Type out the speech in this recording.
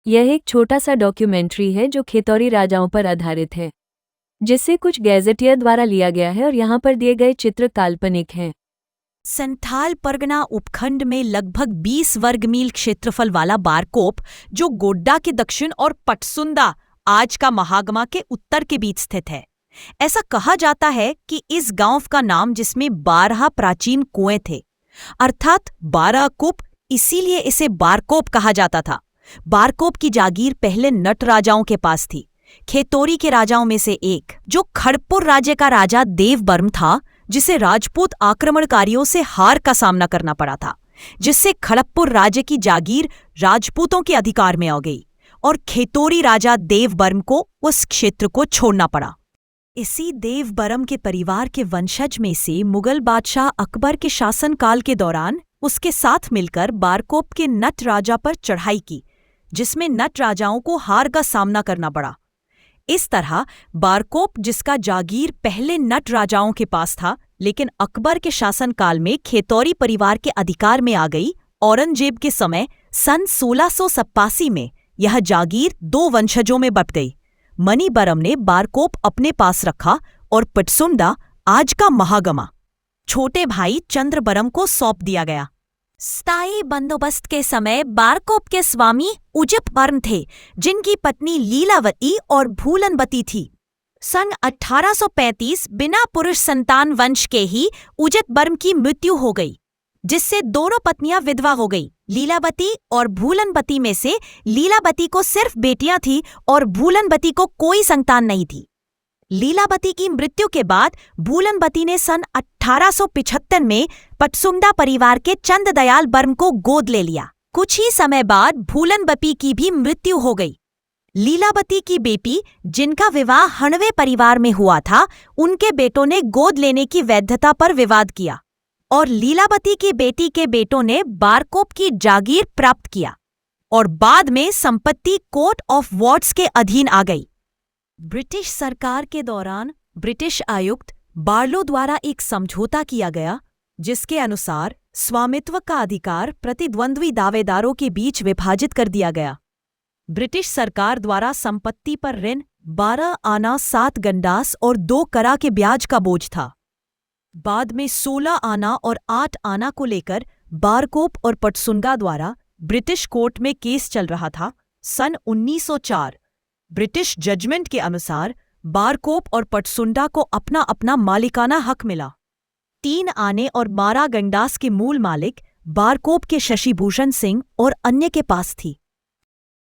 यह एक छोटा सा डॉक्यूमेंट्री है जो खेतौरी राजाओं पर आधारित है, जिसे कुछ गैजेटियर द्वारा लिया गया है और यहाँ पर दिए गए चित्र काल्पनिक हैं। संथाल परगना उपखंड में लगभग 20 वर्ग मील क्षेत्रफल वाला बारकोप, जो गोड्डा के दक्षिण और पटसुंदा आज का महागमा के उत्तर के बीच स्थित है। ऐसा कहा जाता है कि इस गांव का नाम, जिसमें 12 प्राचीन कुएं थे, अर्थात 12 कूप, इसीलिए इसे बारकोप कहा जाता था। बारकोप की जागीर पहले नट राजाओं के पास थी। खेतौरी के राजाओं में से एक, जो खड़गपुर राज्य का राजा देवबर्म था, जिसे राजपूत आक्रमणकारियों से हार का सामना करना पड़ा था, जिससे खड़गपुर राज्य की जागीर राजपूतों के अधिकार में आ गई और खेतौरी राजा देवबर्म को उस क्षेत्र को छोड़ना पड़ा। इसी देवबर्म के परिवार के वंशज में से मुगल बादशाह अकबर के शासनकाल के दौरान उसके साथ मिलकर बारकोप के नट राजा पर चढ़ाई की, जिसमें नट राजाओं को हार का सामना करना पड़ा। इस तरह बारकोप, जिसका जागीर पहले नट राजाओं के पास था, लेकिन अकबर के शासनकाल में खेतौरी परिवार के अधिकार में आ गई। औरंगजेब के समय सन 1687 में यह जागीर 2 वंशजों में बंट गई। मणिबरम ने बारकोप अपने पास रखा और पटसुंदा, आज का महागमा, छोटे भाई चंद्रबरम को सौंप दिया गया। स्थायी बंदोबस्त के समय बारकोप के स्वामी उजितबर्म थे, जिनकी पत्नी लीलावती और भूलनवती थी। सन 1835 बिना पुरुष संतान वंश के ही उजितबर्म की मृत्यु हो गई, जिससे दोनों पत्नियां विधवा हो गई। लीलावती और भूलनवती में से लीलावती को सिर्फ बेटियां थी और भूलनवती को कोई संतान नहीं थी। लीलावती की मृत्यु के बाद भूलनवती ने सन 1875 में पटसुंदा परिवार के चंददयाल बर्म को गोद ले लिया। कुछ ही समय बाद भूलनवती की भी मृत्यु हो गई। लीलावती की बेटी, जिनका विवाह हणवे परिवार में हुआ था, उनके बेटों ने गोद लेने की वैधता पर विवाद किया और लीलावती की बेटी के बेटों ने बारकोप की जागीर प्राप्त किया और बाद में संपत्ति कोर्ट ऑफ वार्ड्स के अधीन आ गई। ब्रिटिश सरकार के दौरान ब्रिटिश आयुक्त बार्लो द्वारा एक समझौता किया गया, जिसके अनुसार स्वामित्व का अधिकार प्रतिद्वंद्वी दावेदारों के बीच विभाजित कर दिया गया। ब्रिटिश सरकार द्वारा संपत्ति पर ऋण 12 आना 7 गंडास और 2 करा के ब्याज का बोझ था। बाद में 16 आना और 8 आना को लेकर बारकोप और पटसुंदा द्वारा ब्रिटिश कोर्ट में केस चल रहा था। सन 1904 ब्रिटिश जजमेंट के अनुसार बारकोप और पटसुंदा को अपना अपना मालिकाना हक मिला। 3 आने और 12 गंडास के मूल मालिक बारकोप के शशिभूषण सिंह और अन्य के पास थी।